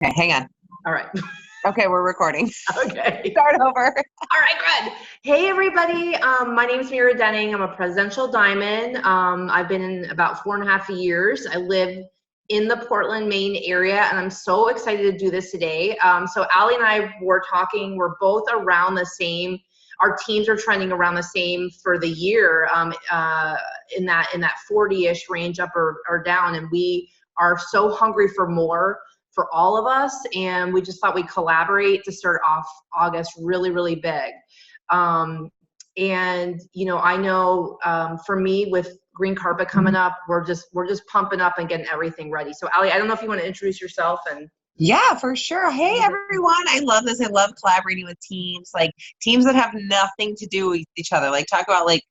Okay, hang on. All right. Okay, we're recording. Okay. Start over. All right, good. Hey, everybody. My name is Mira. I'm a presidential diamond. I've been in about 4.5 years. I live in the Portland, Maine area, and I'm so excited to do this today. So Allie and I were talking. We're both around the same. Our teams are trending around the same for the year, in that 40-ish range, up or down, and we are so hungry for more for all of us, and we just thought we'd collaborate to start off August really, really big. And I know for me, with green carpet coming up, we're just pumping up and getting everything ready. So Allie, I don't know if you want to introduce yourself. And Yeah, for sure. Hey, everyone. I love this. I love collaborating with teams, like teams that have nothing to do with each other. Like, talk about like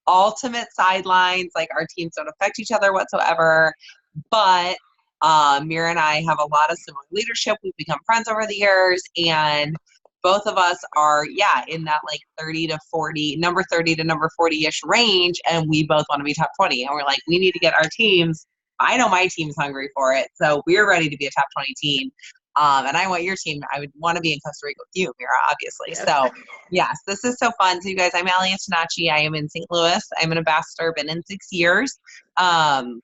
ultimate sidelines. Like, our teams don't affect each other whatsoever. But Mira and I have a lot of similar leadership. We've become friends over the years, and both of us are, in that like 30 to 40, number 30 to number 40-ish range, and we both want to be top 20. And we're like, we need to get our teams. I know my team's hungry for it, so we're ready to be a top 20 team. And I want your team. I would want to be in Costa Rica with you, Mira, obviously. Yes. So, yes, this is so fun. So, you guys, I'm Allie Antonacci. I am in St. Louis. I'm an ambassador, been in 6 years. And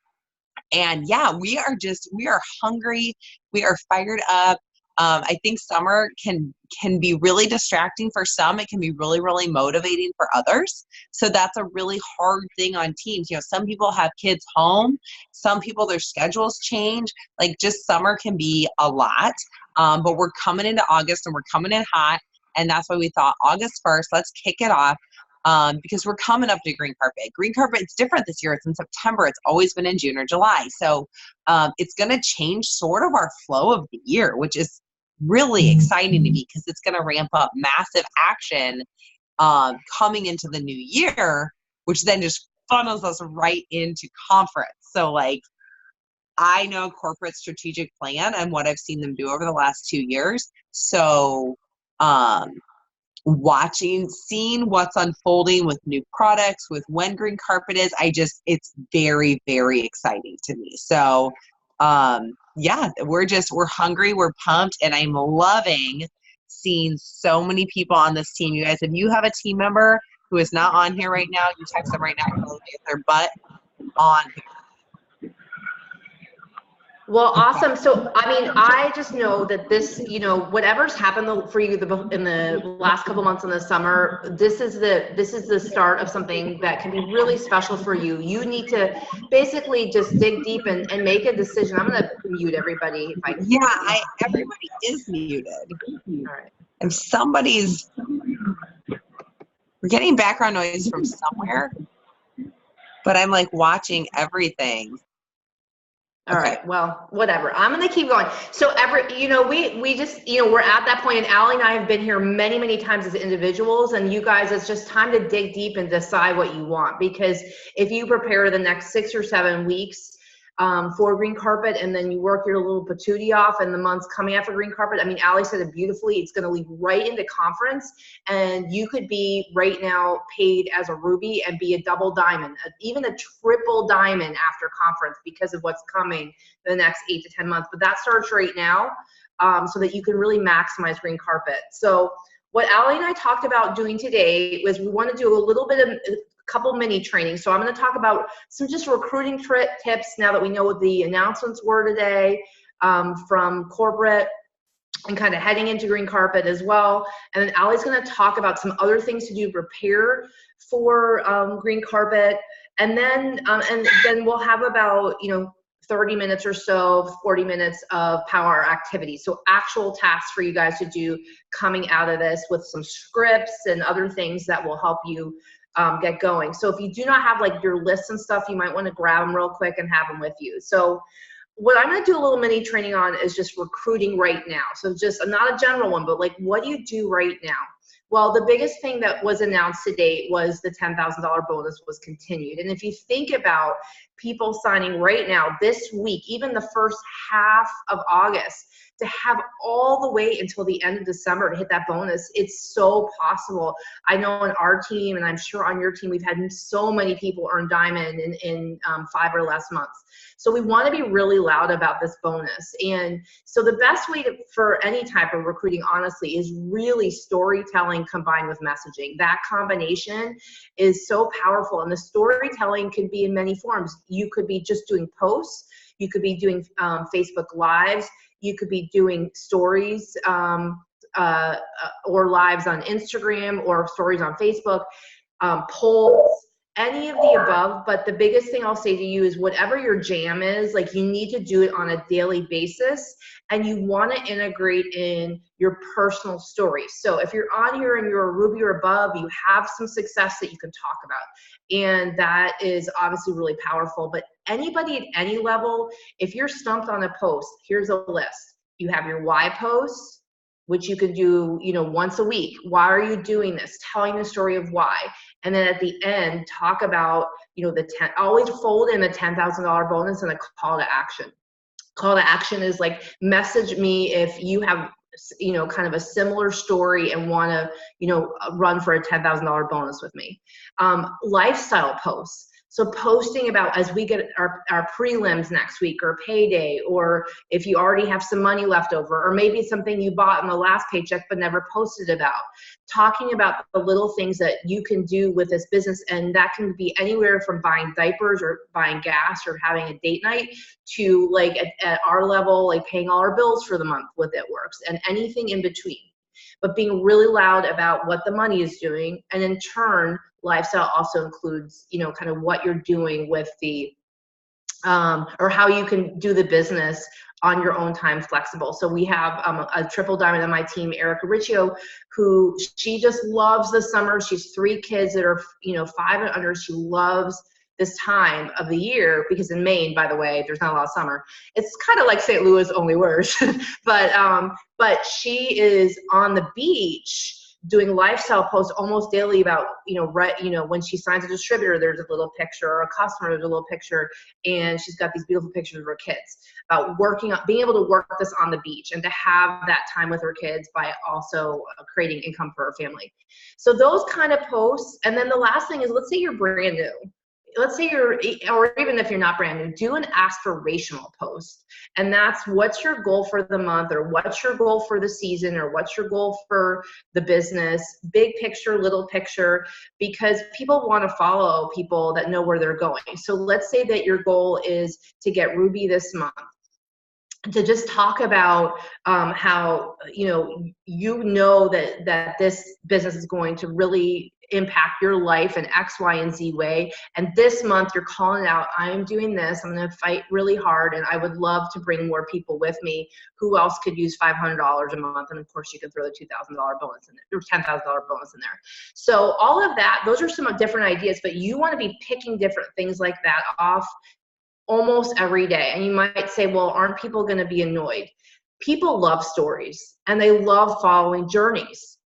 we are hungry. We are fired up. I think summer can be really distracting for some. It can be really, really motivating for others. So that's a really hard thing on teams. Some people have kids home. Some people, their schedules change. Like, just summer can be a lot. But we're coming into August and we're coming in hot. And that's why we thought August 1st, let's kick it off. Because we're coming up to green carpet. Green carpet, it's different this year. It's in September. It's always been in June or July. So it's going to change sort of our flow of the year, which is really exciting to me because it's going to ramp up massive action coming into the new year, which then just funnels us right into conference. So, like, I know corporate strategic plan and what I've seen them do over the last 2 years. So, seeing what's unfolding with new products, with when green carpet is, it's very, very exciting to me. So, we're hungry, we're pumped, and I'm loving seeing so many people on this team. You guys, if you have a team member who is not on here right now, you text them right now, and get their butt on here. Well, awesome. So, I mean, I just know that this, whatever's happened for you in the last couple months in the summer, this is the start of something that can be really special for you. You need to basically just dig deep and make a decision. I'm going to mute everybody if I can. Yeah, everybody is muted. All right. If we're getting background noise from somewhere, but I'm like watching everything. All right. Well, whatever. I'm going to keep going. So we just, we're at that point, and Allie and I have been here many, many times as individuals, and you guys, it's just time to dig deep and decide what you want. Because if you prepare the next 6 or 7 weeks for green carpet, and then you work your little patootie off in the months coming after green carpet, I mean, Allie said it beautifully. It's going to lead right into conference, and you could be right now paid as a ruby and be a double diamond, even a triple diamond after conference, because of what's coming in the next 8 to 10 months. But that starts right now, so that you can really maximize green carpet. So what Allie and I talked about doing today was we want to do a little bit of couple mini trainings. So I'm going to talk about some just recruiting tips now that we know what the announcements were today from corporate, and kind of heading into green carpet as well. And then Allie's going to talk about some other things to do to prepare for green carpet. And then we'll have about 30 minutes or so, 40 minutes of power activity. So actual tasks for you guys to do coming out of this, with some scripts and other things that will help you get going. So if you do not have like your lists and stuff, you might want to grab them real quick and have them with you. So what I'm going to do a little mini training on is just recruiting right now. So just not a general one, but like, what do you do right now? Well, the biggest thing that was announced today was the $10,000 bonus was continued. And if you think about people signing right now this week, even the first half of August, to have all the way until the end of December to hit that bonus, it's so possible. I know on our team, and I'm sure on your team, we've had so many people earn diamond in 5 or less months. So we want to be really loud about this bonus. And so the best way for any type of recruiting, honestly, is really storytelling combined with messaging. That combination is so powerful. And the storytelling could be in many forms. You could be just doing posts. You could be doing Facebook Lives. You could be doing stories or lives on Instagram or stories on Facebook, polls, any of the above. But the biggest thing I'll say to you is whatever your jam is, like, you need to do it on a daily basis, and you want to integrate in your personal story. So if you're on here and you're a Ruby or above, you have some success that you can talk about. And that is obviously really powerful. But anybody at any level, if you're stumped on a post, here's a list. You have your why post, which you can do, you know, once a week. Why are you doing this? Telling the story of why. And then at the end, talk about, you know, always fold in a $10,000 bonus and a call to action. Call to action is like, message me if you have, you know, kind of a similar story and want to, you know, run for a $10,000 bonus with me. Lifestyle posts. So posting about, as we get our prelims next week, or payday, or if you already have some money left over, or maybe something you bought in the last paycheck but never posted about. Talking about the little things that you can do with this business, and that can be anywhere from buying diapers or buying gas or having a date night to, like, at our level, like paying all our bills for the month with It Works, and anything in between. But being really loud about what the money is doing, and in turn, lifestyle also includes, you know, kind of what you're doing with the, or how you can do the business on your own time, flexible. So we have a triple diamond on my team, Erica Riccio, who she just loves the summer. She's 3 kids that are, you know, 5 and under. She loves this time of the year, because in Maine, by the way, there's not a lot of summer. It's kind of like St. Louis, only worse. But she is on the beach doing lifestyle posts almost daily about, you know, when she signs a distributor, there's a little picture, or a customer, there's a little picture, and she's got these beautiful pictures of her kids, about being able to work this on the beach and to have that time with her kids by also creating income for her family. So those kind of posts. And then the last thing is, let's say you're brand new. Let's say or even if you're not brand new, do an aspirational post. And that's, what's your goal for the month, or what's your goal for the season, or what's your goal for the business, big picture, little picture, because people want to follow people that know where they're going. So let's say that your goal is to get Ruby this month. To just talk about how, you know that this business is going to really impact your life in X, Y, and Z way. And this month you're calling out, I'm doing this, I'm going to fight really hard, and I would love to bring more people with me. Who else could use $500 a month? And of course you can throw the $2,000 bonus in there, or $10,000 bonus in there. So all of that, those are some different ideas, but you want to be picking different things like that off almost every day. And you might say, well, aren't people going to be annoyed? People love stories, and they love following journeys.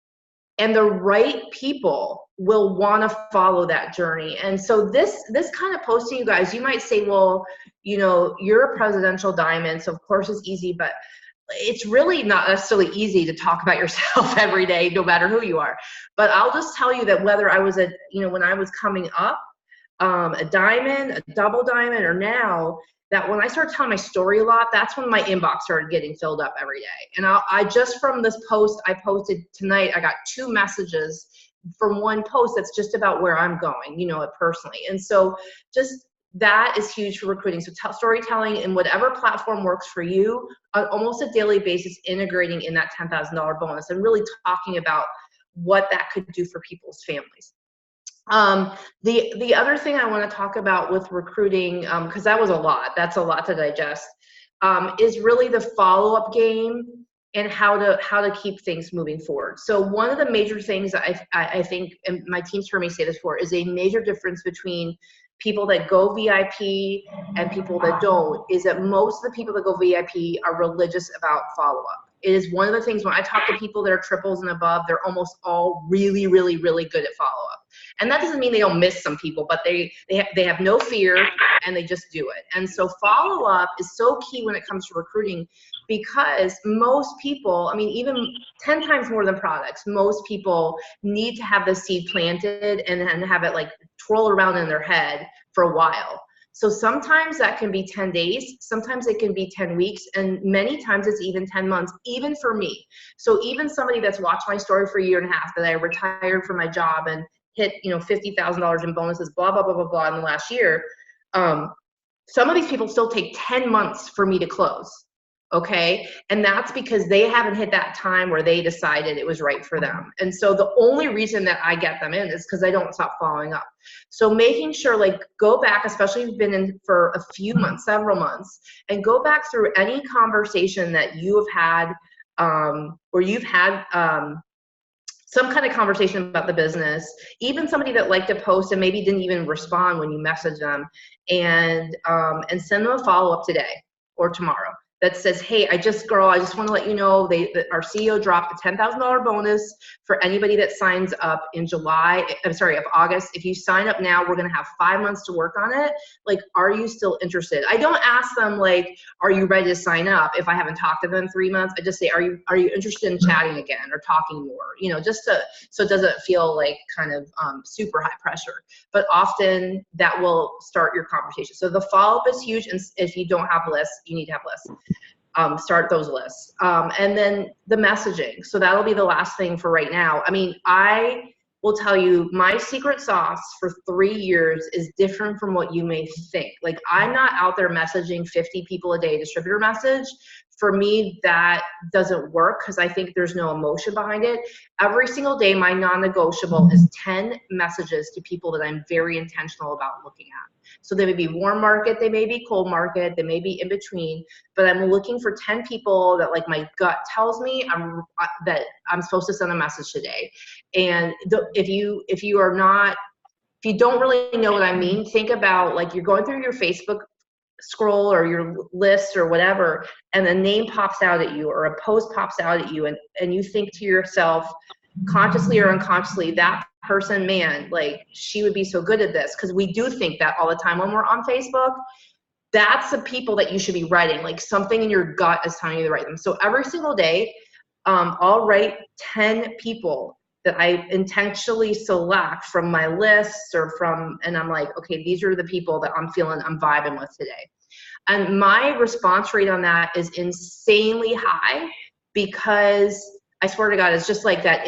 And the right people will want to follow that journey. And so this kind of posting, you guys, you might say, well, you know, you're a presidential diamond, so of course it's easy, but it's really not necessarily easy to talk about yourself every day, no matter who you are. But I'll just tell you that whether I was when I was coming up, a diamond, a double diamond, or now, that when I started telling my story a lot, that's when my inbox started getting filled up every day. And I just, from this post I posted tonight, I got 2 messages from one post that's just about where I'm going, you know, personally. And so just that is huge for recruiting. So storytelling in whatever platform works for you on almost a daily basis, integrating in that $10,000 bonus, and really talking about what that could do for people's families. The other thing I want to talk about with recruiting, because that was a lot, that's a lot to digest, is really the follow-up game and how to keep things moving forward. So one of the major things I think, and my team's heard me say this before, is a major difference between people that go VIP and people that don't, is that most of the people that go VIP are religious about follow-up. It is one of the things when I talk to people that are triples and above, they're almost all really, really, really good at follow-up. And that doesn't mean they don't miss some people, but they have no fear and they just do it. And so follow up is so key when it comes to recruiting, because most people, I mean, even 10 times more than products, most people need to have the seed planted and then have it like twirl around in their head for a while. So sometimes that can be 10 days, sometimes it can be 10 weeks, and many times it's even 10 months, even for me. So even somebody that's watched my story for a year and a half, that I retired from my job and hit, you know, $50,000 in bonuses, blah, blah, blah, blah, blah in the last year. Some of these people still take 10 months for me to close. Okay. And that's because they haven't hit that time where they decided it was right for them. And so the only reason that I get them in is because I don't stop following up. So making sure, like, go back, especially if you've been in for a few months, several months, and go back through any conversation that you have had, or you've had, some kind of conversation about the business, even somebody that liked a post and maybe didn't even respond when you message them, and send them a follow-up today or tomorrow that says, hey, I just want to let you know that our CEO dropped a $10,000 bonus for anybody that signs up in August. If you sign up now, we're going to have 5 months to work on it. Like, are you still interested? I don't ask them, like, are you ready to sign up if I haven't talked to them in 3 months? I just say, are you interested in chatting again or talking more? You know, just so it doesn't feel like kind of super high pressure. But often that will start your conversation. So the follow-up is huge. And if you don't have lists, you need to have lists. Start those lists. And then the messaging. So that'll be the last thing for right now. I mean, I will tell you, my secret sauce for 3 years is different from what you may think. Like, I'm not out there messaging 50 people a day, distributor message. For me, that doesn't work because I think there's no emotion behind it. Every single day, my non-negotiable is 10 messages to people that I'm very intentional about looking at. So they may be warm market, they may be cold market, they may be in between, but I'm looking for 10 people that, like, my gut tells me that I'm supposed to send a message today. And if you don't really know what I mean, think about, like, you're going through your Facebook scroll or your list or whatever, and a name pops out at you or a post pops out at you, and you think to yourself, consciously or unconsciously, that person, man, like, she would be so good at this. Because we do think that all the time when we're on Facebook. That's the people that you should be writing. Like, something in your gut is telling you to write them. So every single day, I'll write 10 people that I intentionally select from my list and I'm like, okay, these are the people that I'm vibing with today. And my response rate on that is insanely high, because I swear to God, it's just like that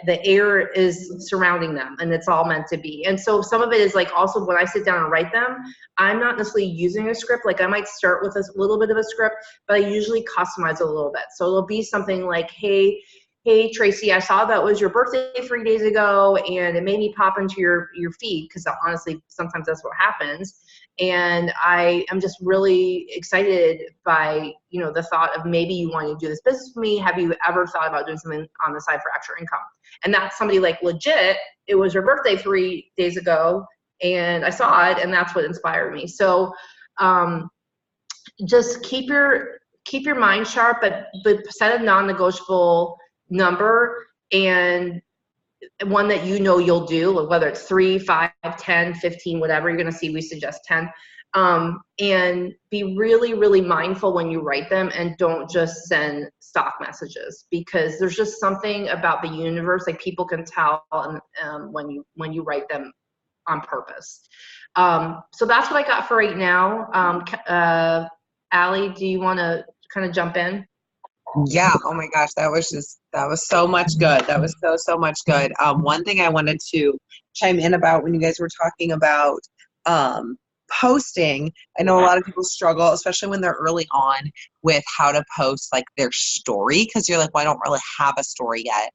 the air is surrounding them and it's all meant to be. And so some of it is, like, also when I sit down and write them, I'm not necessarily using a script. Like, I might start with a little bit of a script, but I usually customize it a little bit. So it'll be something like, hey, Tracy, I saw that was your birthday 3 days ago, and it made me pop into your feed, because honestly, sometimes that's what happens. And I am just really excited by, you know, the thought of maybe you want to do this business with me. Have you ever thought about doing something on the side for extra income? And that's somebody, like, legit, it was your birthday 3 days ago, and I saw it, and that's what inspired me. So just keep your mind sharp, but set a non-negotiable number, and one that you know you'll do, whether it's 3, 5, 10, 15, whatever you're going to see. We suggest 10. And be really, really mindful when you write them, and don't just send stock messages, because there's just something about the universe, like, people can tell when you write them on purpose. So that's what I got for right now. Allie, do you want to kind of jump in? Yeah. Oh my gosh. That was so much good. That was so much good. One thing I wanted to chime in about when you guys were talking about posting, I know a lot of people struggle, especially when they're early on, with how to post, like, their story, because you're like, well, I don't really have a story yet.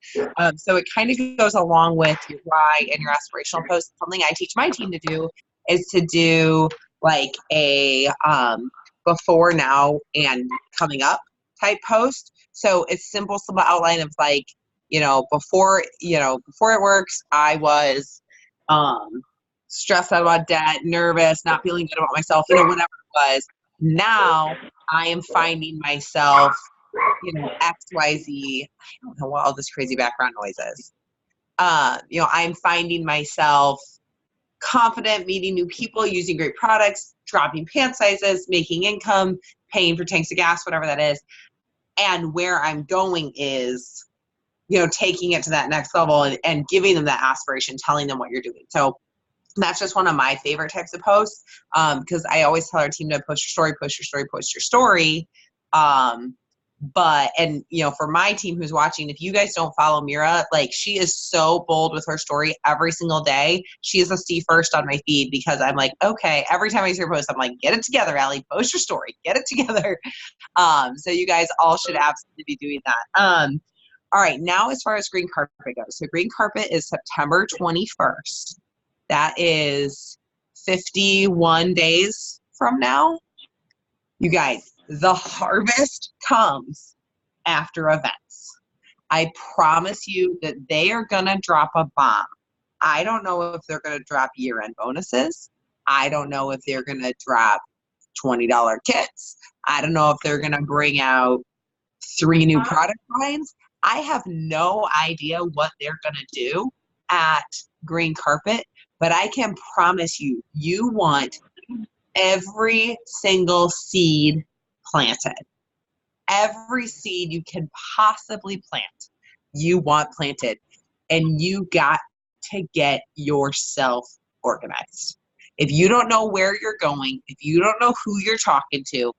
So it kind of goes along with your why and your aspirational post. Something I teach my team to do is to do, like, a before, now, and coming up type post. So it's simple outline of, like, before it works, I was stressed out about debt, nervous, not feeling good about myself, whatever it was. Now I am finding myself, XYZ. I don't know what all this crazy background noise is. I'm finding myself confident, meeting new people, using great products, dropping pant sizes, making income, paying for tanks of gas, whatever that is. And where I'm going is, taking it to that next level and giving them that aspiration, telling them what you're doing. So that's just one of my favorite types of posts, because I always tell our team to post your story, post your story, post your story. For my team who's watching, if you guys don't follow Mira, like, she is so bold with her story every single day. She is a see first on my feed, because I'm like, okay, every time I see her post, I'm like, get it together, Allie, post your story, get it together. So you guys all should absolutely be doing that. All right, now as far as green carpet goes, so green carpet is September 21st. That is 51 days from now. You guys, the harvest comes after events. I promise you that they are going to drop a bomb. I don't know if they're going to drop year-end bonuses. I don't know if they're going to drop $20 kits. I don't know if they're going to bring out 3 new product lines. I have no idea what they're going to do at Green Carpet, but I can promise you, you want every single seed planted. Every seed you can possibly plant, you want planted. And you got to get yourself organized. If you don't know where you're going, if you don't know who you're talking to,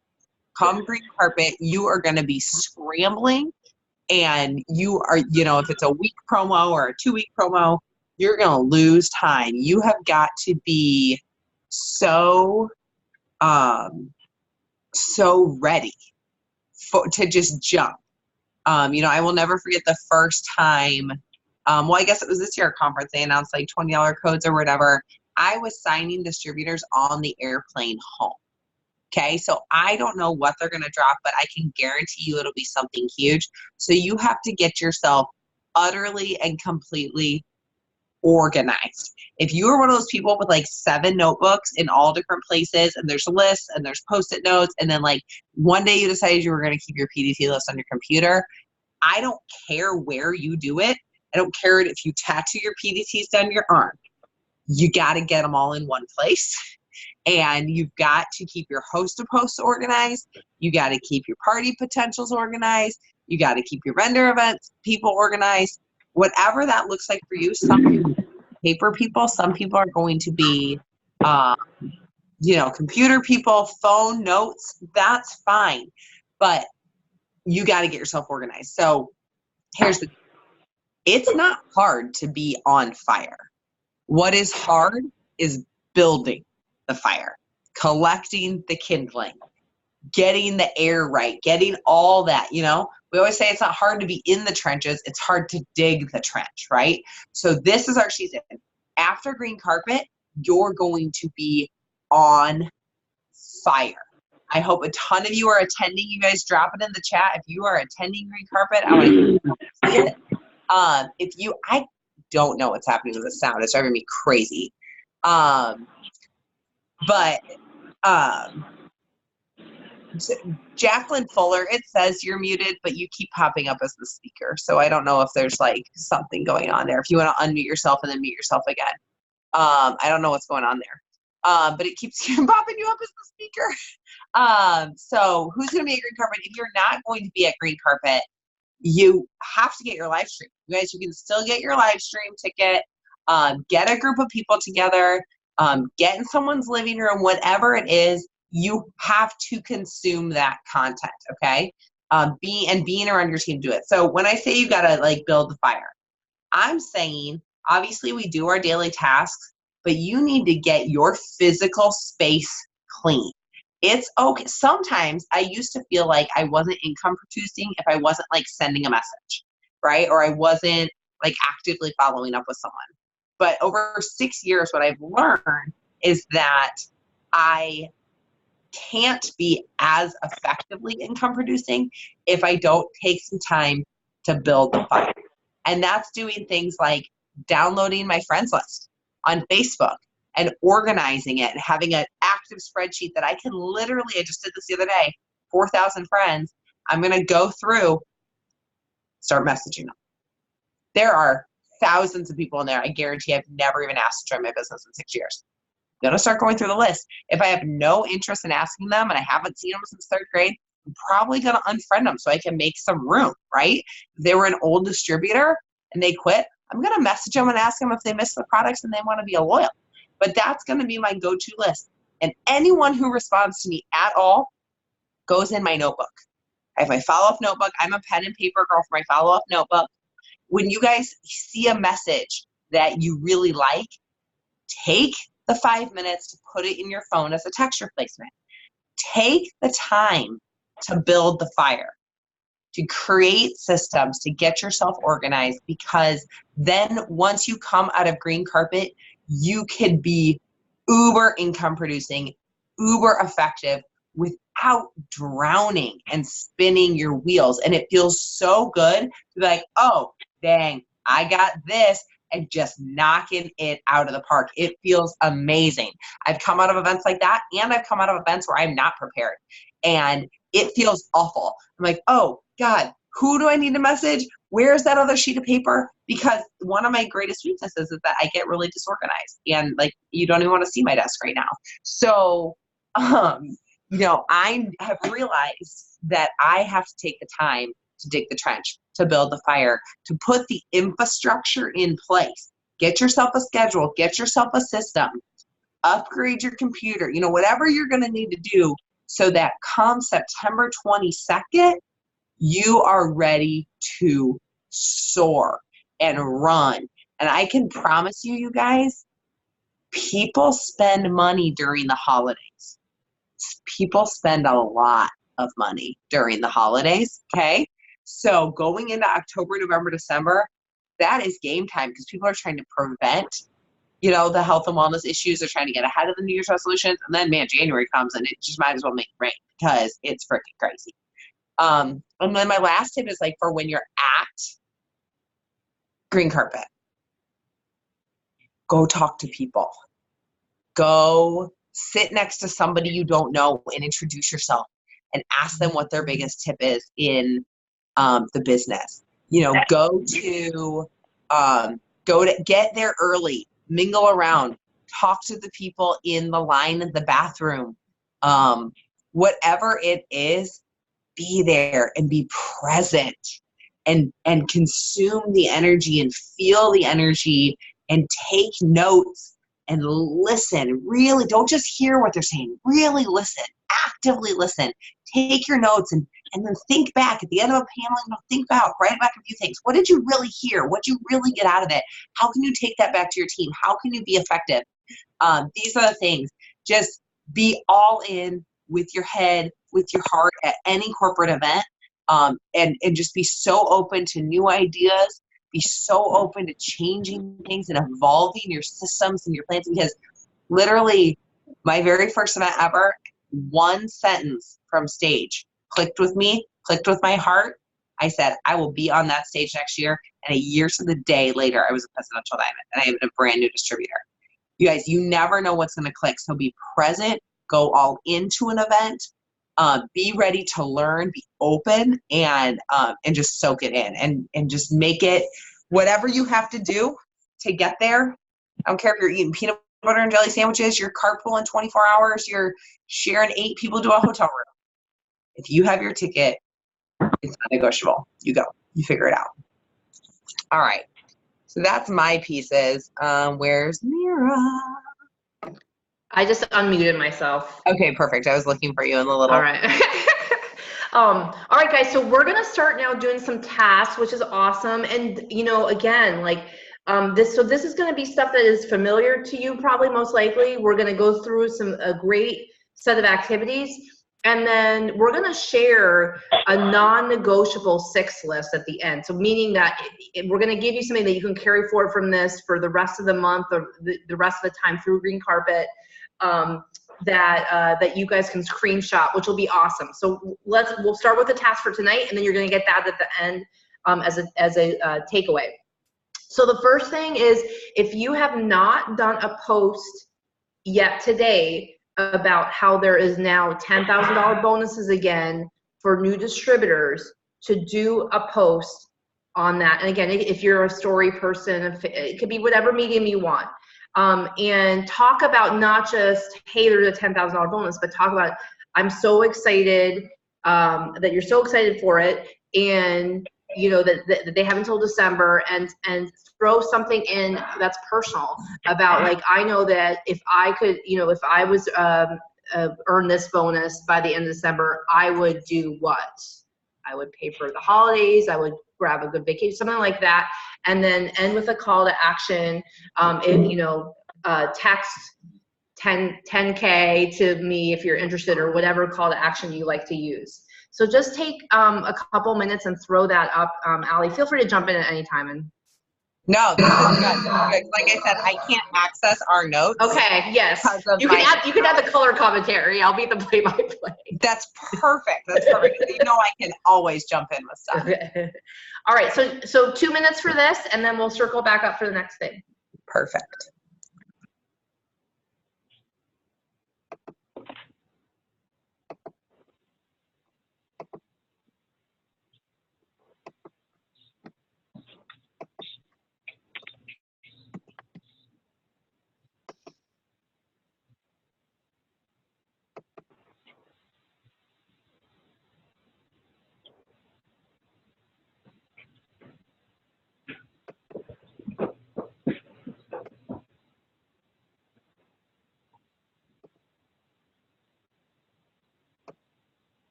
come Green Carpet, you are going to be scrambling. And you are, if it's a week promo or a 2-week promo, you're going to lose time. You have got to be so ready to just jump. I will never forget the first time, I guess it was this year at conference, they announced like $20 codes or whatever. I was signing distributors on the airplane home. Okay, so I don't know what they're going to drop, but I can guarantee you it'll be something huge. So you have to get yourself utterly and completely organized. If you are one of those people with like 7 notebooks in all different places, and there's lists and there's post-it notes, and then like one day you decided you were going to keep your PDT list on your computer, I don't care where you do it. I don't care if you tattoo your PDTs down your arm. You got to get them all in one place. And you've got to keep your host of posts organized. You got to keep your party potentials organized. You got to keep your vendor events people organized. Whatever that looks like for you. Some people are paper people. Some people are going to be, computer people, phone notes. That's fine. But you got to get yourself organized. So here's the thing. It's not hard to be on fire. What is hard is building the fire, collecting the kindling, getting the air right, getting all that, We always say it's not hard to be in the trenches, it's hard to dig the trench, right? So this is our season. After Green Carpet, you're going to be on fire. I hope a ton of you are attending. You guys drop it in the chat. If you are attending Green Carpet, I want to see it. I don't know what's happening with the sound. It's driving me crazy. Jacqueline Fuller, it says you're muted, but you keep popping up as the speaker. So I don't know if there's like something going on there. If you want to unmute yourself and then mute yourself again. I don't know what's going on there. But it keeps popping you up as the speaker. So who's going to be at Green Carpet? If you're not going to be at Green Carpet, you have to get your live stream. You guys, you can still get your live stream ticket. Get a group of people together. Get in someone's living room, whatever it is. You have to consume that content, okay? Being around your team, do it. So when I say you gotta like build the fire, I'm saying obviously we do our daily tasks, but you need to get your physical space clean. It's okay. Sometimes I used to feel like I wasn't income producing if I wasn't like sending a message, right? Or I wasn't like actively following up with someone. But over 6 years, what I've learned is that I can't be as effectively income producing if I don't take some time to build the fire. And that's doing things like downloading my friends list on Facebook and organizing it and having an active spreadsheet that I can literally, I just did this the other day, 4,000 friends. I'm going to go through, start messaging them. There are thousands of people in there. I guarantee I've never even asked to join my business in 6 years. I'm gonna start going through the list. If I have no interest in asking them and I haven't seen them since 3rd grade, I'm probably gonna unfriend them so I can make some room, right? If they were an old distributor and they quit, I'm gonna message them and ask them if they miss the products and they wanna be a loyal. But that's gonna be my go-to list. And anyone who responds to me at all goes in my notebook. I have my follow-up notebook. I'm a pen and paper girl for my follow-up notebook. When you guys see a message that you really like, take the 5 minutes to put it in your phone as a text replacement. Take the time to build the fire, to create systems, to get yourself organized, because then once you come out of green carpet, you can be uber income producing, uber effective without drowning and spinning your wheels. And it feels so good to be like, oh, dang, I got this, and just knocking it out of the park. It feels amazing. I've come out of events like that, and I've come out of events where I'm not prepared, and it feels awful. I'm like, oh God, who do I need to message? Where's that other sheet of paper? Because one of my greatest weaknesses is that I get really disorganized, and like, you don't even want to see my desk right now. So, you know, I have realized that I have to take the time to dig the trench, to build the fire, to put the infrastructure in place. Get yourself a schedule, get yourself a system, upgrade your computer, you know, whatever you're going to need to do so that come September 22nd, you are ready to soar and run. And I can promise you, you guys, people spend money during the holidays. People spend a lot of money during the holidays, okay? So going into October, November, December, that is game time because people are trying to prevent, you know, the health and wellness issues. They're trying to get ahead of the New Year's resolutions. And then, man, January comes and it just might as well make it rain because it's freaking crazy. And then my last tip is like for when you're at green carpet, go talk to people. Go sit next to somebody you don't know and introduce yourself and ask them what their biggest tip is in the business. You know, go to get there early, mingle around, talk to the people in the line in the bathroom. Whatever it is, be there and be present and consume the energy and feel the energy and take notes and listen. Really, don't just hear what they're saying. Really listen. Actively listen. Take your notes and then think back at the end of a panel. You know, think back, write back a few things. What did you really hear? What did you really get out of it? How can you take that back to your team? How can you be effective? These are the things. Just be all in with your head, with your heart at any corporate event, and just be so open to new ideas. Be so open to changing things and evolving your systems and your plans, because literally my very first event ever, one sentence from stage clicked with me, clicked with my heart. I said, I will be on that stage next year. And a year to the day later, I was a presidential diamond and I have a brand new distributor. You guys, you never know what's going to click. So be present, go all into an event, be ready to learn, be open, and just soak it in and just make it whatever you have to do to get there. I don't care if you're eating peanut butter and jelly sandwiches, you're carpooling 24 hours, you're sharing 8 people to a hotel room. If you have your ticket, it's not negotiable. You go, you figure it out. All right. So that's my pieces. Where's Mira? I just unmuted myself. Okay, perfect. I was looking for you in the little. All right. All right, guys. So we're gonna start now doing some tasks, which is awesome. And you know, again, like this is gonna be stuff that is familiar to you, probably most likely. We're gonna go through a great set of activities, and then we're gonna share a non-negotiable 6 list at the end. So meaning that we're gonna give you something that you can carry forward from this for the rest of the month or the rest of the time through Green Carpet. That you guys can screenshot, which will be awesome. So we'll start with the task for tonight, and then you're going to get that at the end as a takeaway. So the first thing is, if you have not done a post yet today about how there is now $10,000 bonuses again for new distributors, to do a post on that. And again, if you're a story person, it could be whatever medium you want. And talk about not just, hey, there's a $10,000 bonus, but talk about, I'm so excited that you're so excited for it, and you know that they have until December, and throw something in that's personal about, like, I know that if I could, you know, if I was earn this bonus by the end of December, I would do what? I would pay for the holidays, I would grab a good vacation, something like that, and then end with a call to action. You know, text 10K to me if you're interested, or whatever call to action you like to use. So just take a couple minutes and throw that up. Allie, feel free to jump in at any time. And no, this is good. This is good. Like I said, I can't access our notes. Okay, yes. You can add the color commentary. I'll be the play-by-play. That's perfect. That's perfect. You know, I can always jump in with stuff. Okay. All right, so 2 minutes for this, and then we'll circle back up for the next thing. Perfect.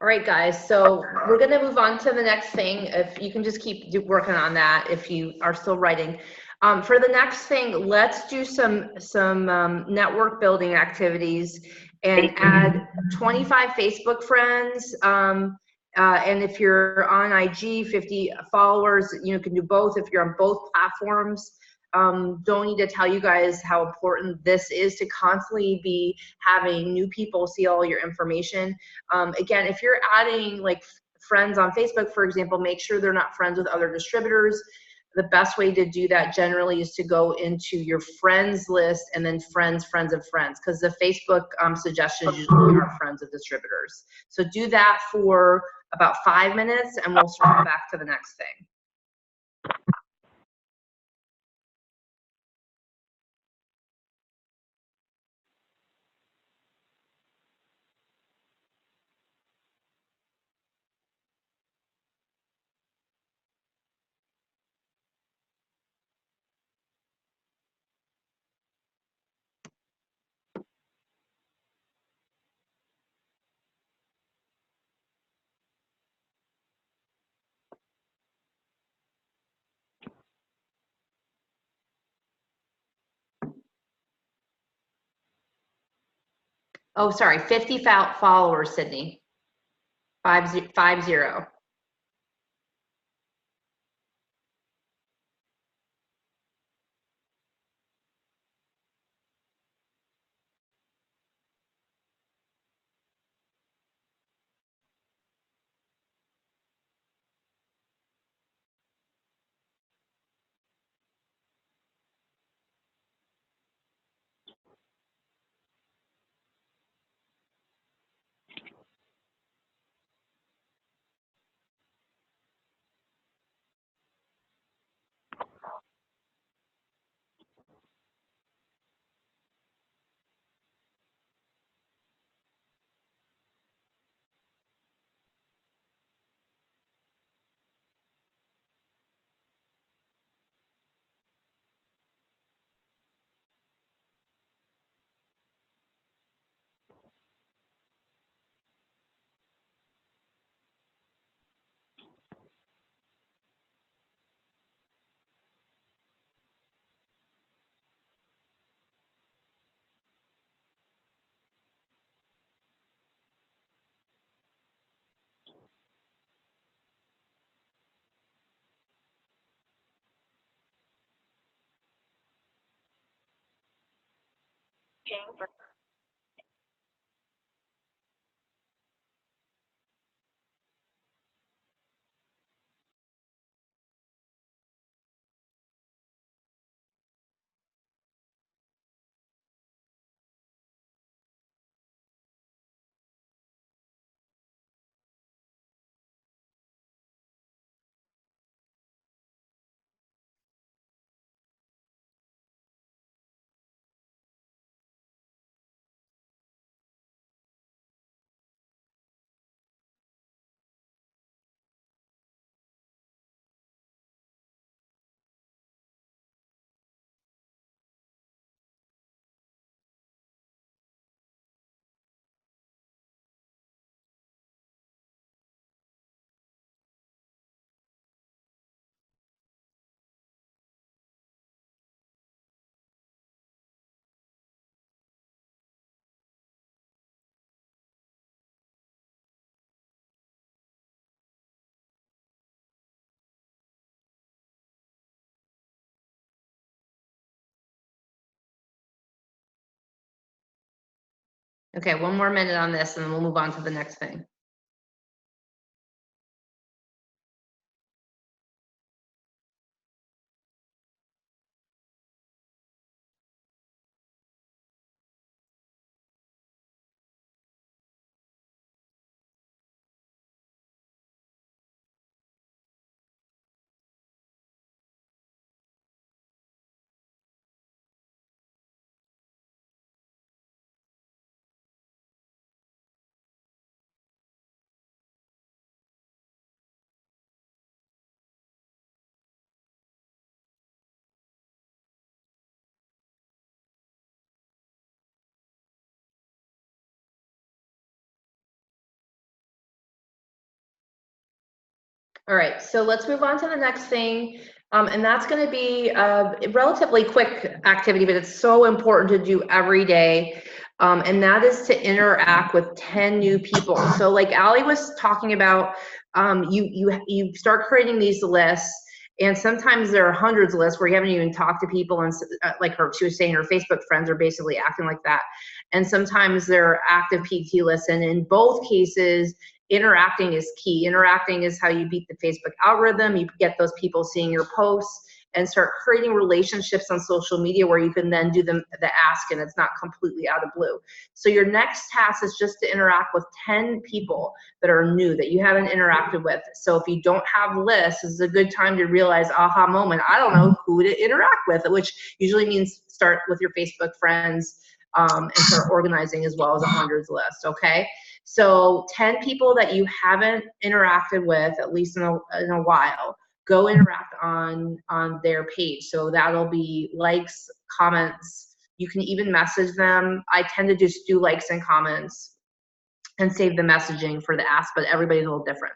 All right, guys, so we're gonna move on to the next thing. If you can just keep working on that if you are still writing. For the next thing, let's do some network building activities and add 25 Facebook friends. And if you're on IG, 50 followers, you can do both if you're on both platforms. Don't need to tell you guys how important this is to constantly be having new people see all your information. Again, if you're adding like friends on Facebook, for example, make sure they're not friends with other distributors. The best way to do that generally is to go into your friends list and then friends of friends, because the Facebook suggestions usually are friends of distributors. So do that for about 5 minutes and we'll circle back to the next thing. Oh, sorry, 50 followers, Sydney. 50. Okay, one more minute on this and then we'll move on to the next thing. All right, so let's move on to the next thing. And that's going to be a relatively quick activity, but it's so important to do every day. And that is to interact with 10 new people. So like Allie was talking about, you start creating these lists, and sometimes there are hundreds of lists where you haven't even talked to people, and like she was saying, her Facebook friends are basically acting like that. And sometimes there are active PT lists, and in both cases, interacting is key. Interacting is how you beat the Facebook algorithm. You get those people seeing your posts and start creating relationships on social media where you can then do the ask, and it's not completely out of blue. So your next task is just to interact with 10 people that are new that you haven't interacted with. So if you don't have lists, this is a good time to realize, aha moment, I don't know who to interact with, which usually means start with your Facebook friends and start organizing as well as a hundreds list, okay? So 10 people that you haven't interacted with, at least in a while, go interact on their page. So that'll be likes, comments. You can even message them. I tend to just do likes and comments and save the messaging for the ask, but everybody's a little different.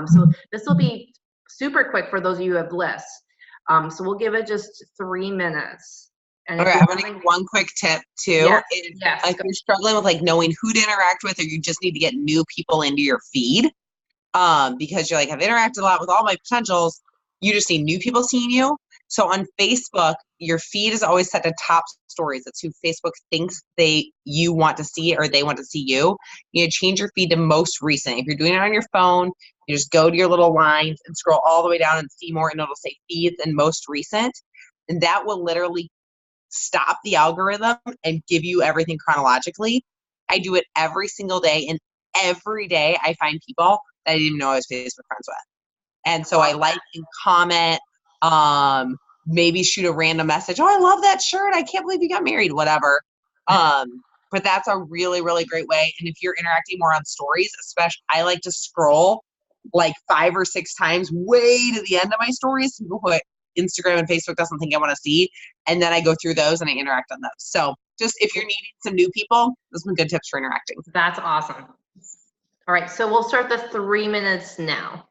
So this will be super quick for those of you who have lists. So we'll give it just 3 minutes. And okay, I'm gonna give one quick tip too. Yes, if you're struggling with like knowing who to interact with, or you just need to get new people into your feed, because you're like, I've interacted a lot with all my potentials, you just need new people seeing you. So on Facebook, your feed is always set to top stories. That's who Facebook thinks you want to see, or they want to see you. You need to change your feed to most recent. If you're doing it on your phone, you just go to your little lines and scroll all the way down and see more, and it'll say feeds and most recent. And that will literally stop the algorithm and give you everything chronologically. I do it every single day, and every day I find people that I didn't even know I was Facebook friends with. And so I like and comment, maybe shoot a random message. Oh, I love that shirt. I can't believe you got married, whatever. But that's a really, really great way. And if you're interacting more on stories, especially, I like to scroll like 5 or 6 times way to the end of my stories, what Instagram and Facebook doesn't think I want to see. And then I go through those and I interact on those. So just if you're needing some new people, those are some good tips for interacting. That's awesome. All right, so we'll start the 3 minutes now.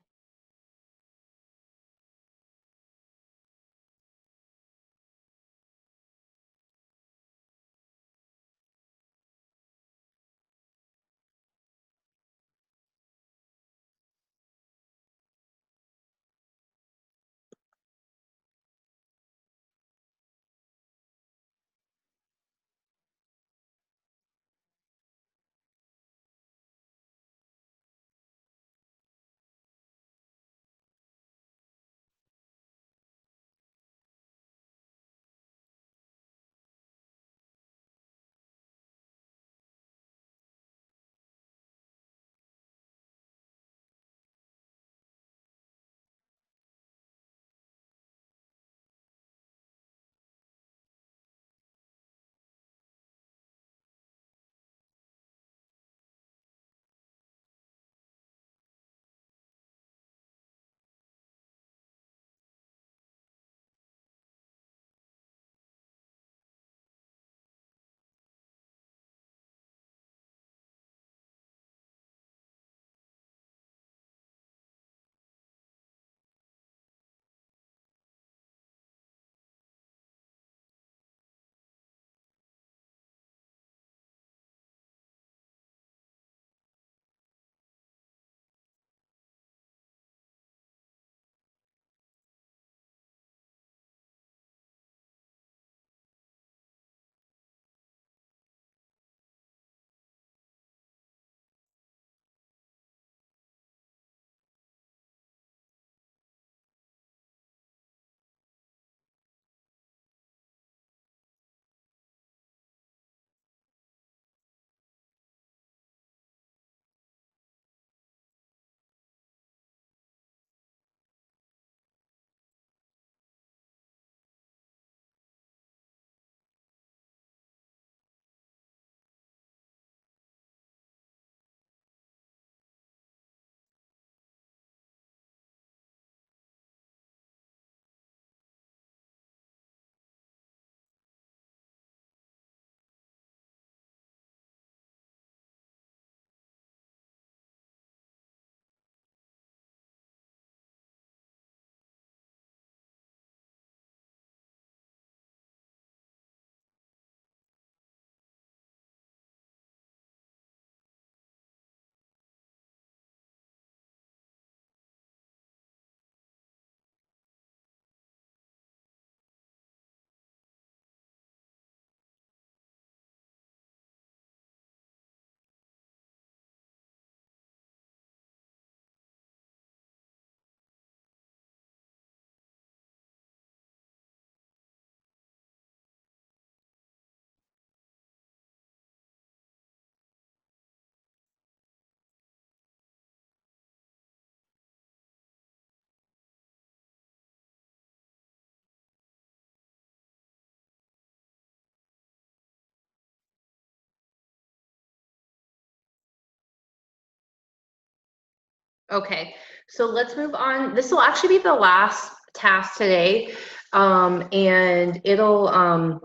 Okay, so let's move on. This will actually be the last task today. And it'll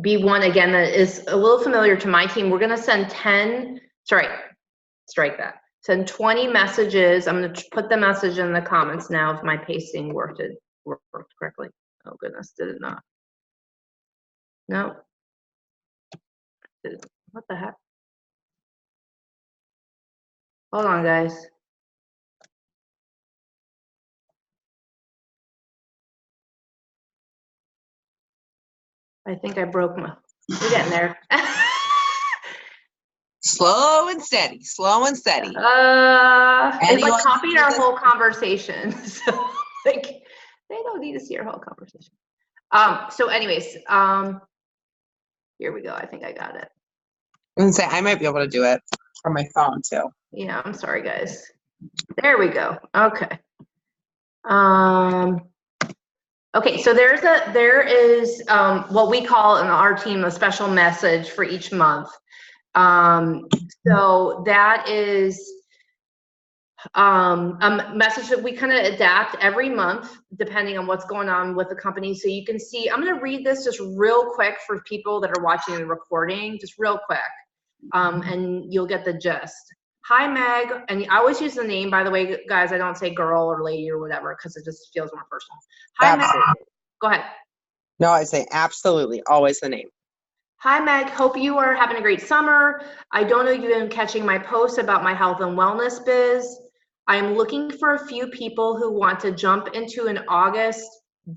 be one again that is a little familiar to my team. We're gonna send 10, sorry, strike that. Send 20 messages. I'm gonna put the message in the comments now if my pasting worked correctly. Oh goodness, did it not? No. What the heck? Hold on, guys. I think I broke my, we're getting there. Slow and steady, slow and steady. It's like Anyone copying can our do whole conversation. So like, they don't need to see our whole conversation. So anyways, here we go. I think I got it. I say I might be able to do it from my phone too. Yeah, I'm sorry, guys. There we go. Okay. Okay, so there is what we call in our team a special message for each month. So that is a message that we kind of adapt every month depending on what's going on with the company. So you can see, I'm going to read this just real quick for people that are watching the recording, just real quick, and you'll get the gist. Hi, Meg, and I always use the name, by the way, guys. I don't say girl or lady or whatever because it just feels more personal. Hi, Absolutely. Meg. Go ahead. No, I say absolutely, always the name. Hi, Meg. Hope you are having a great summer. I don't know if you've been catching my posts about my health and wellness biz. I am looking for a few people who want to jump into an August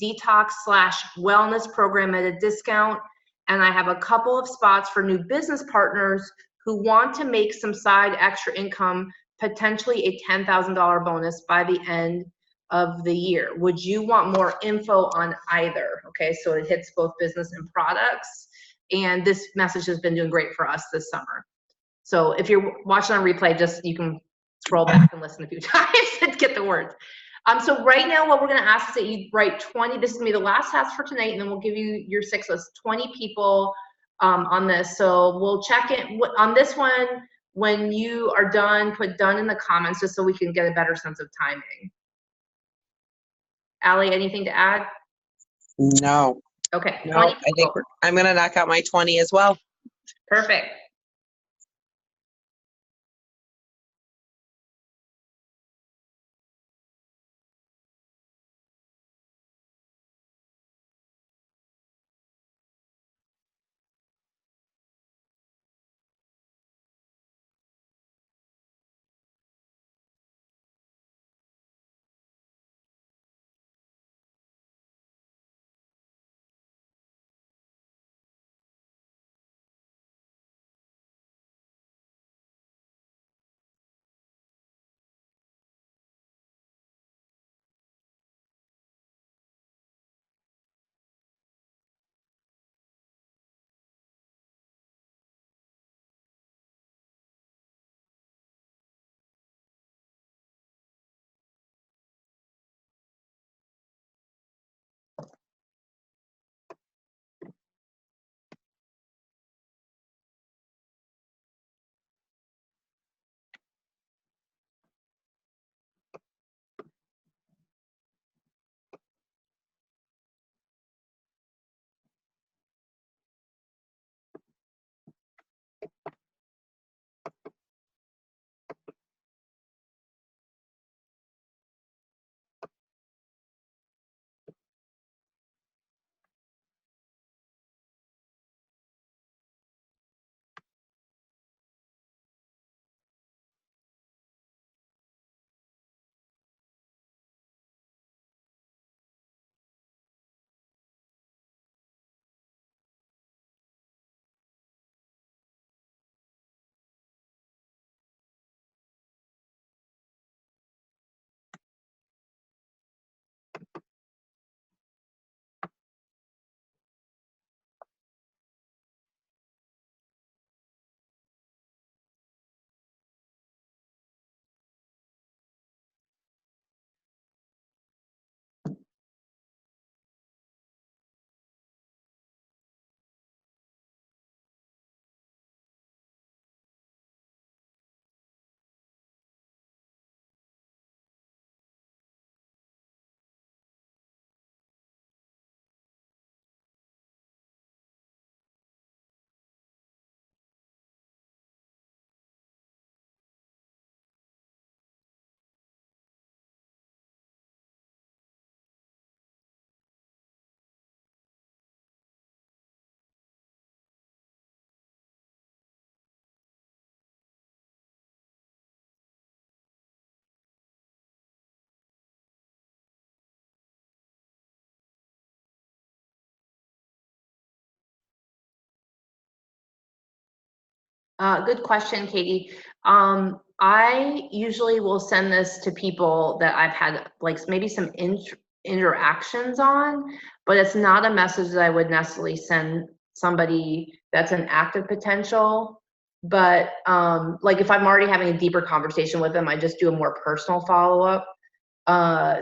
detox / wellness program at a discount. And I have a couple of spots for new business partners who want to make some side extra income, potentially a $10,000 bonus by the end of the year. Would you want more info on either? Okay, so it hits both business and products. And this message has been doing great for us this summer. So if you're watching on replay, just you can scroll back and listen a few times and get the words. So right now, what we're going to ask is that you write 20. This is going to be the last task for tonight, and then we'll give you your 6 list. 20 people on this. So we'll check in on this one. When you are done, put done in the comments just so we can get a better sense of timing. Allie, anything to add? No. Okay. No, I think I'm going to knock out my 20 as well. Perfect. Good question, Katie. I usually will send this to people that I've had like maybe some interactions on, but it's not a message that I would necessarily send somebody that's an active potential. But like if I'm already having a deeper conversation with them, I just do a more personal follow-up.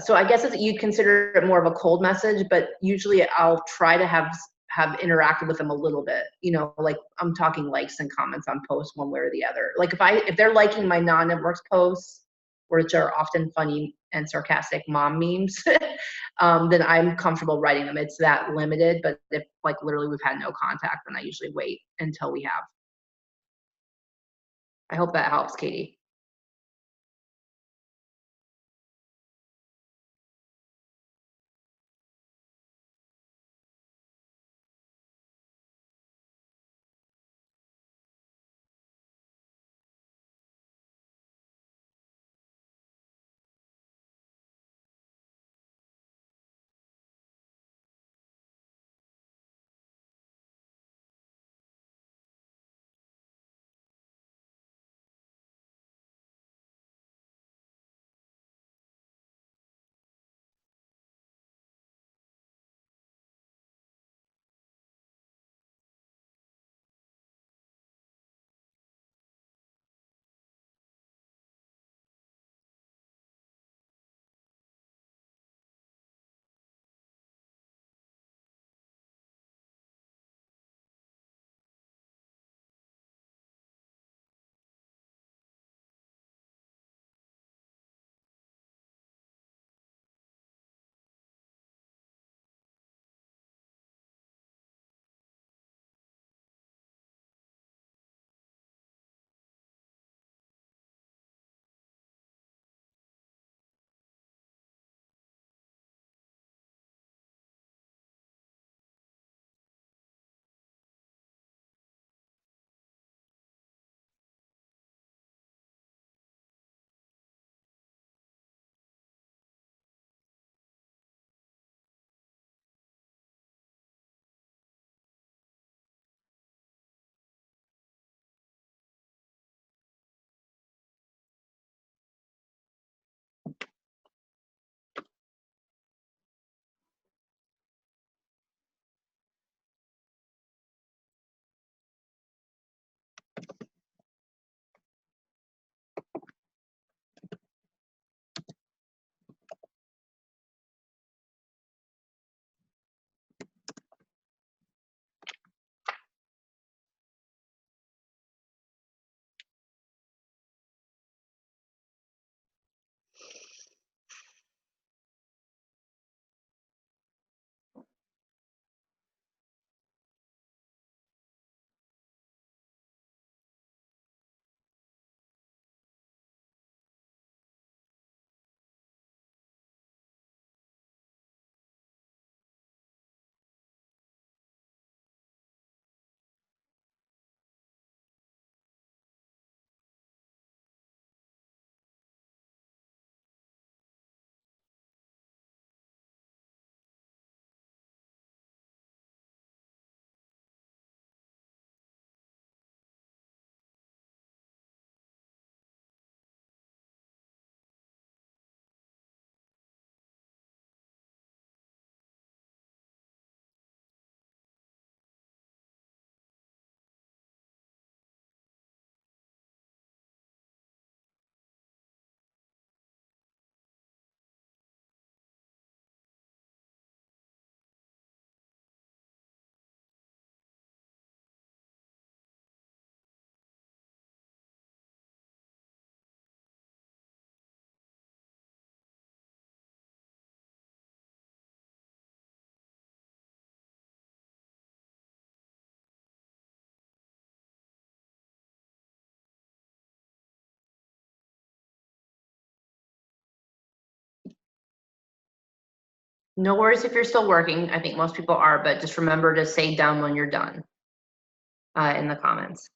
So I guess you'd consider it more of a cold message, but usually I'll try to have interacted with them a little bit, you know, like I'm talking likes and comments on posts one way or the other. Like if they're liking my non-networks posts, which are often funny and sarcastic mom memes, then I'm comfortable writing them. It's that limited, but if like literally we've had no contact, then I usually wait until we have. I hope that helps, Katie. No worries if you're still working. I think most people are, but just remember to say done when you're done in the comments.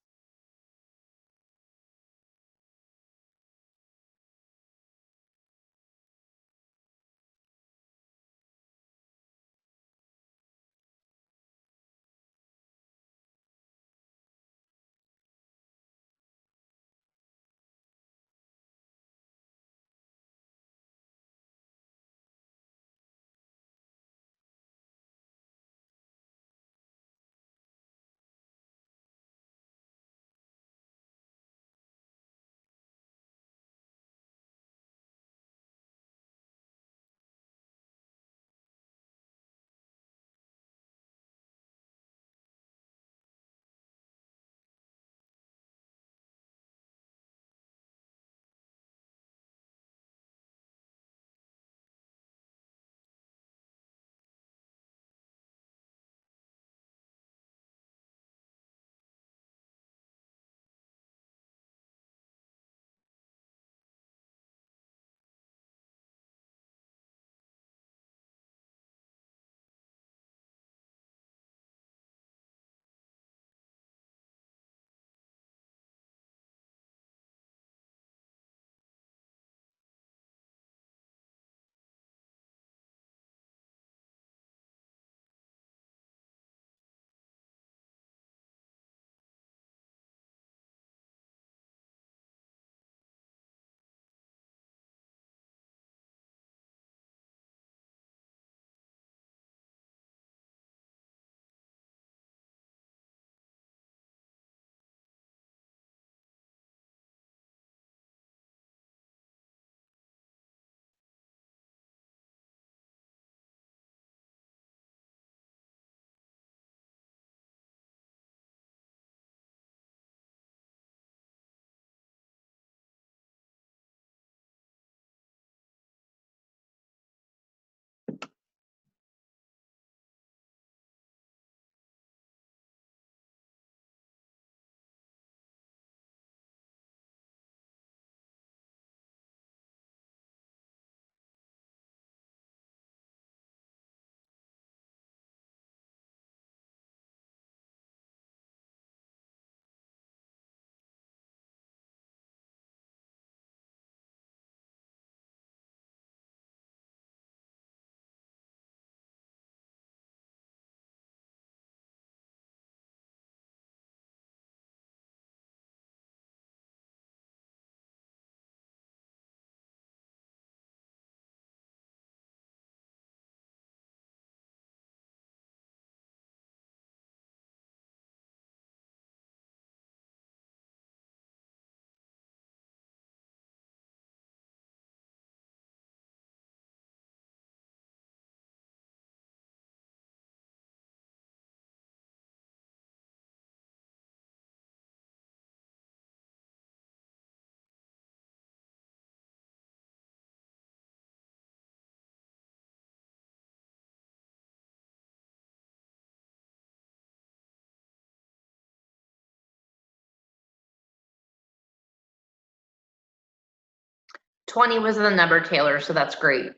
20 was the number, Taylor, so that's great.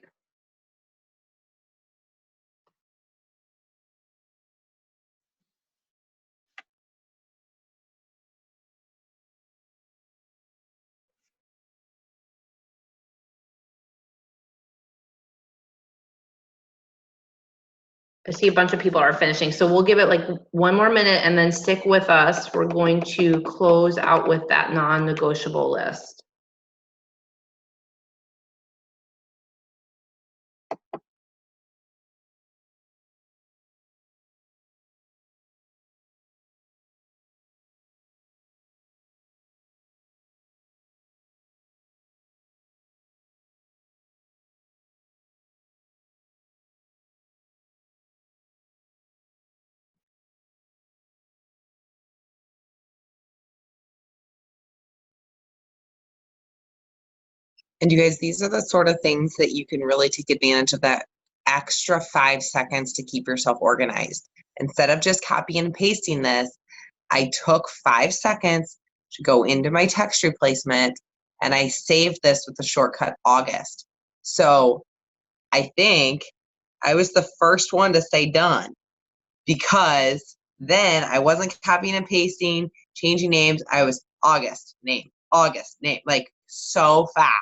I see a bunch of people are finishing, so we'll give it like 1 more minute and then stick with us. We're going to close out with that non-negotiable list. And you guys, these are the sort of things that you can really take advantage of, that extra 5 seconds to keep yourself organized. Instead of just copying and pasting this, I took 5 seconds to go into my text replacement and I saved this with the shortcut August. So I think I was the first one to say done, because then I wasn't copying and pasting, changing names. I was August name, like so fast.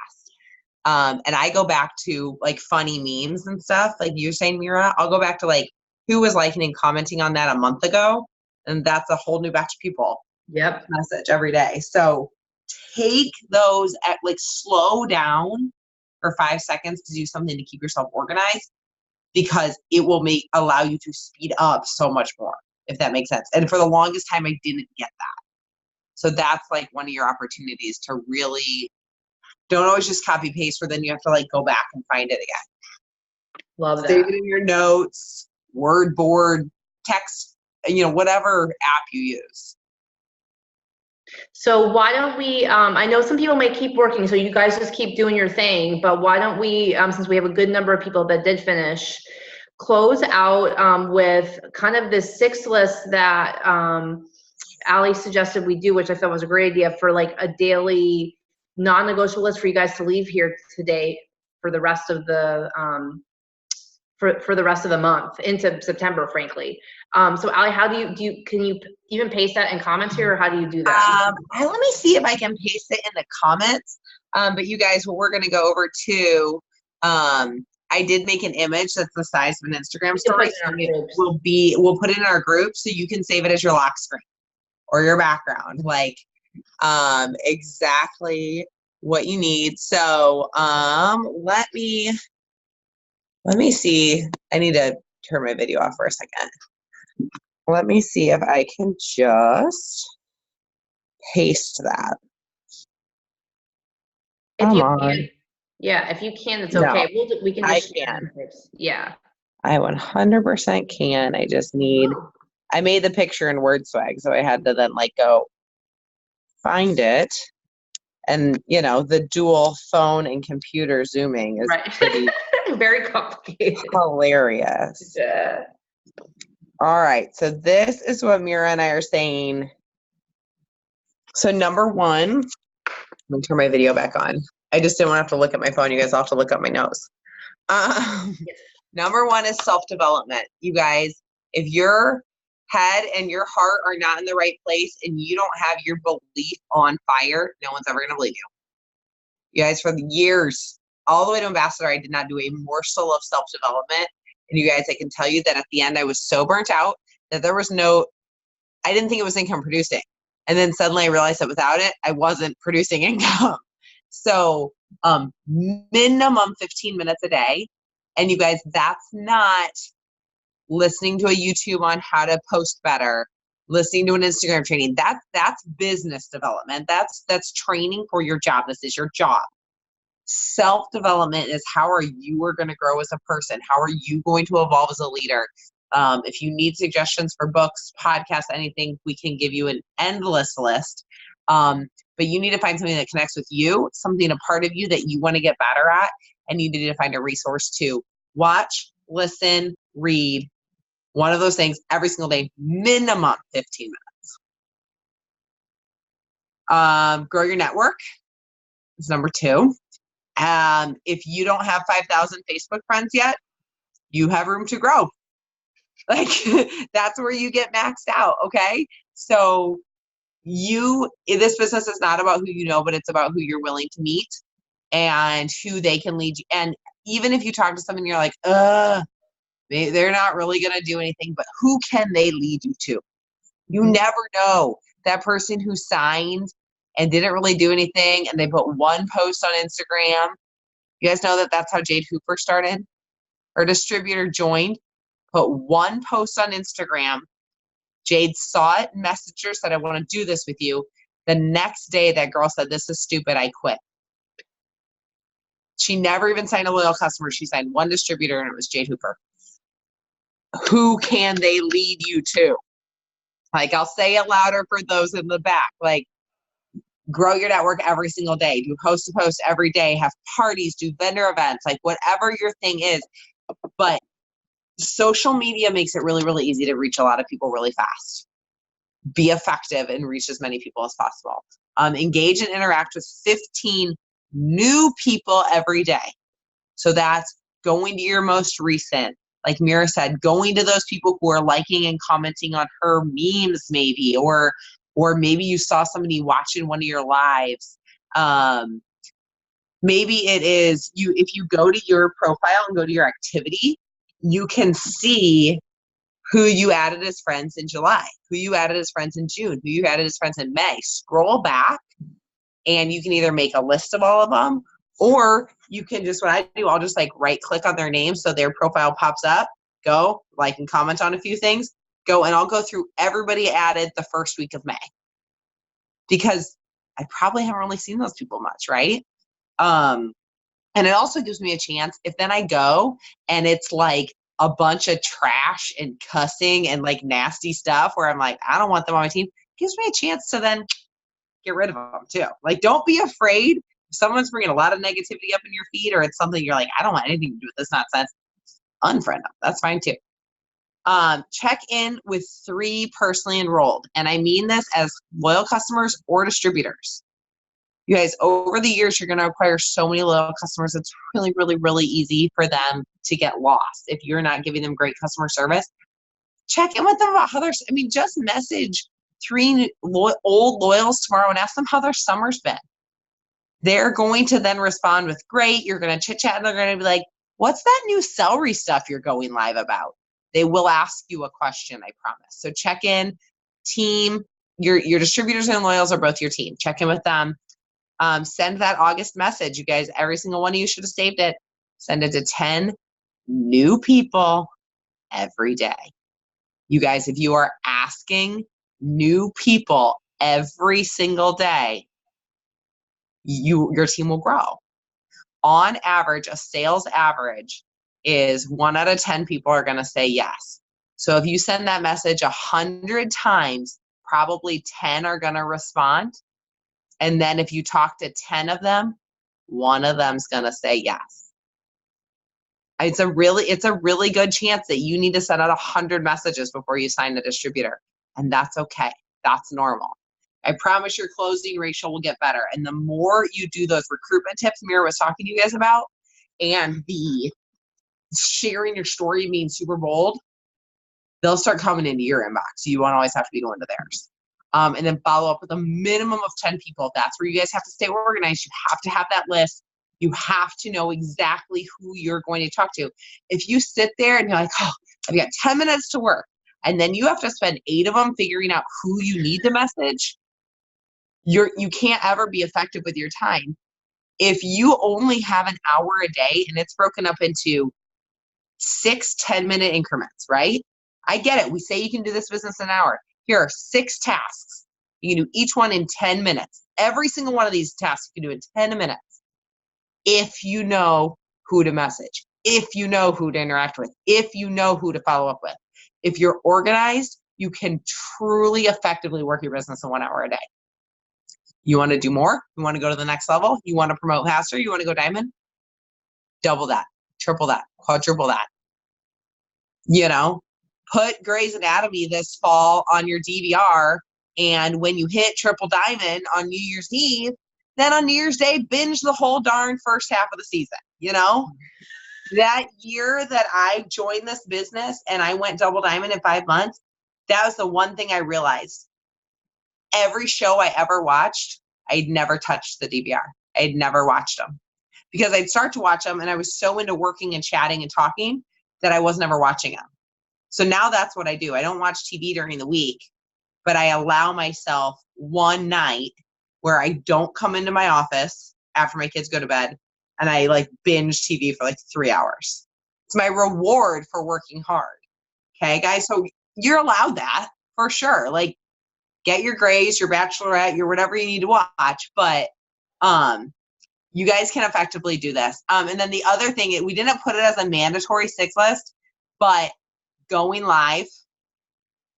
And I go back to like funny memes and stuff, like you're saying, Mira. I'll go back to like who was liking and commenting on that a month ago, and that's a whole new batch of people. Yep. Message every day. So take those at like slow down for 5 seconds to do something to keep yourself organized, because it will allow you to speed up so much more, if that makes sense. And for the longest time, I didn't get that. So that's like one of your opportunities to really, don't always just copy paste, where then you have to like go back and find it again. Love that. Save it in your notes, word board, text, whatever app you use. So why don't we, I know some people may keep working, so you guys just keep doing your thing, but why don't we, since we have a good number of people that did finish, close out with kind of this 6 list that Allie suggested we do, which I thought was a great idea, for like a daily non-negotiable list for you guys to leave here today for the rest of the for the rest of the month into September, frankly. So Allie, how do you can you even paste that in comments here, or how do you do that? Let me see if I can paste it in the comments. But you guys, what we're going to go over to, I did make an image that's the size of an Instagram story. So we'll put it in our group, so you can save it as your lock screen or your background, like exactly what you need. So let me see. I need to turn my video off for a second. Let me see if I can just paste that. If you can, yeah, if you can, it's okay. We can just share it. Yeah. I 100% can. I just need, I made the picture in Word Swag, so I had to then like go find it. And the dual phone and computer zooming is pretty very complicated. Hilarious. Yeah. All right, so this is what Mira and I are saying. So number 1, I'm gonna turn my video back on. I just didn't want to have to look at my phone. You guys all have to look up my notes. Number 1 is self-development. You guys, if your head and your heart are not in the right place and you don't have your belief on fire, no one's ever going to believe you. You guys, for the years, all the way to ambassador, I did not do a morsel of self-development. And you guys, I can tell you that at the end, I was so burnt out that I didn't think it was income producing. And then suddenly I realized that without it, I wasn't producing income. So minimum 15 minutes a day. And you guys, that's not listening to a YouTube on how to post better, listening to an Instagram training. That's business development. That's training for your job. This is your job. Self-development is how are you going to grow as a person? How are you going to evolve as a leader? If you need suggestions for books, podcasts, anything, we can give you an endless list. But you need to find something that connects with you, something, a part of you that you want to get better at, and you need to find a resource to watch, listen, read, one of those things every single day, minimum 15 minutes. Grow your network is number 2. If you don't have 5,000 Facebook friends yet, you have room to grow. Like that's where you get maxed out. Okay. So this business is not about who you know, but it's about who you're willing to meet and who they can lead you. And even if you talk to someone, you're like, they're not really going to do anything, but who can they lead you to? You never know. That person who signed and didn't really do anything and they put one post on Instagram. You guys know that that's how Jade Hooper started? Her distributor joined, put one post on Instagram. Jade saw it, messaged her, said, I want to do this with you. The next day, that girl said, this is stupid, I quit. She never even signed a loyal customer. She signed one distributor, and it was Jade Hooper. Who can they lead you to? Like, I'll say it louder for those in the back. Like, grow your network every single day. Do post to post every day. Have parties. Do vendor events. Like, whatever your thing is. But social media makes it really, really easy to reach a lot of people really fast. Be effective and reach as many people as possible. Engage and interact with 15 new people every day. So that's going to your most recent, like Mira said, going to those people who are liking and commenting on her memes maybe, or maybe you saw somebody watching one of your lives. Maybe it is if you go to your profile and go to your activity, you can see who you added as friends in July, who you added as friends in June, who you added as friends in May. Scroll back and you can either make a list of all of them, or you can just, what I do, I'll just like right click on their name so their profile pops up, go like and comment on a few things, go, and I'll go through everybody added the first week of May. Because I probably haven't really seen those people much, right? And it also gives me a chance if then I go and it's like a bunch of trash and cussing and like nasty stuff where I'm like, I don't want them on my team. It gives me a chance to then get rid of them too. Like, don't be afraid. If someone's bringing a lot of negativity up in your feed, or it's something you're like, I don't want anything to do with this nonsense, unfriend them. That's fine too. Check in with 3 personally enrolled. And I mean this as loyal customers or distributors. You guys, over the years, you're going to acquire so many loyal customers. It's really, really, really easy for them to get lost if you're not giving them great customer service. Check in with them about how just message 3 old loyals tomorrow and ask them how their summer's been. They're going to then respond with, great. You're going to chit chat and they're going to be like, what's that new celery stuff you're going live about? They will ask you a question, I promise. So check in, team, your distributors and loyals are both your team. Check in with them. Send that August message. You guys, every single one of you should have saved it. Send it to 10 new people every day. You guys, if you are asking new people every single day, your team will grow. On average, a sales average is 1 out of 10 people are going to say yes. So if you send that message 100 times, probably 10 are going to respond. And then if you talk to 10 of them, 1 of them's going to say yes. It's a really good chance that you need to send out 100 messages before you sign a distributor. And that's okay. That's normal. I promise your closing ratio will get better. And the more you do those recruitment tips Mira was talking to you guys about, and the sharing your story being super bold, they'll start coming into your inbox. So you won't always have to be going to theirs. And then follow up with a minimum of 10 people. That's where you guys have to stay organized. You have to have that list. You have to know exactly who you're going to talk to. If you sit there and you're like, oh, I've got 10 minutes to work, and then you have to spend 8 of them figuring out who you need to message, you can't ever be effective with your time. If you only have an hour a day and it's broken up into 6 10-minute increments, right? I get it. We say you can do this business in an hour. Here are 6 tasks. You can do each one in 10 minutes. Every single one of these tasks you can do in 10 minutes. If you know who to message, if you know who to interact with, if you know who to follow up with. If you're organized, you can truly effectively work your business in 1 hour a day. You want to do more? You want to go to the next level? You want to promote faster? You want to go diamond? Double that, triple that, quadruple that. Put Grey's Anatomy this fall on your DVR, and when you hit triple diamond on New Year's Eve, Then on New Year's Day, binge the whole darn first half of the season, you know? That year that I joined this business and I went double diamond in 5 months, that was the one thing I realized. Every show I ever watched, I'd never touched the DVR. I'd never watched them because I'd start to watch them and I was so into working and chatting and talking that I was never watching them. So now that's what I do. I don't watch TV during the week, but I allow myself one night where I don't come into my office after my kids go to bed and I like binge TV for like 3 hours. It's my reward for working hard. Okay, guys. So you're allowed that for sure. Like, get your Grays, your Bachelorette, your whatever you need to watch, but you guys can effectively do this. And then the other thing, we didn't put it as a mandatory 6 list, but going live,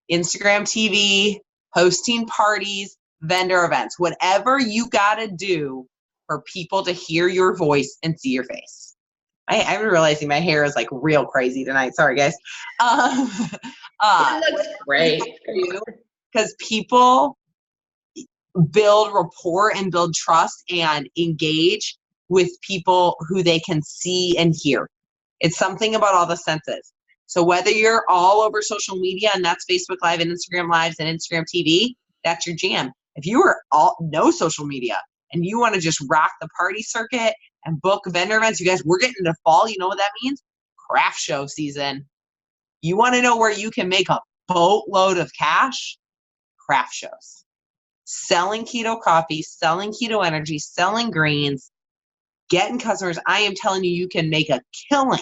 Instagram TV, hosting parties, vendor events, whatever you got to do for people to hear your voice and see your face. I'm realizing my hair is like real crazy tonight. Sorry, guys. It looks great. Because people build rapport and build trust and engage with people who they can see and hear. It's something about all the senses. So whether you're all over social media, and that's Facebook Live and Instagram Lives and Instagram TV, that's your jam. If you are no social media and you want to just rock the party circuit and book vendor events, you guys, we're getting into fall. You know what that means? Craft show season. You want to know where you can make a boatload of cash? Craft shows. Selling keto coffee, selling keto energy, selling greens, getting customers. I am telling you, you can make a killing.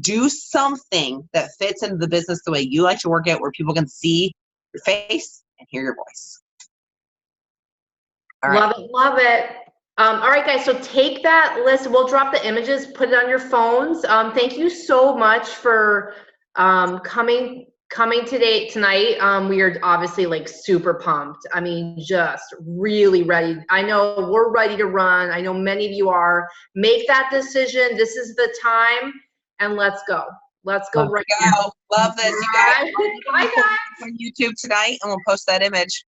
Do something that fits into the business the way you like to work it, where people can see your face and hear your voice. All right. Love it, love it. All right, guys, so take that list. We'll drop the images, put it on your phones. Thank you so much for coming tonight. We are obviously like super pumped. I mean, just really ready. I know we're ready to run. I know many of you are. Make that decision. This is the time, and let's go. Let's go right now. Love this, you guys. Bye, guys. On YouTube tonight, and we'll post that image.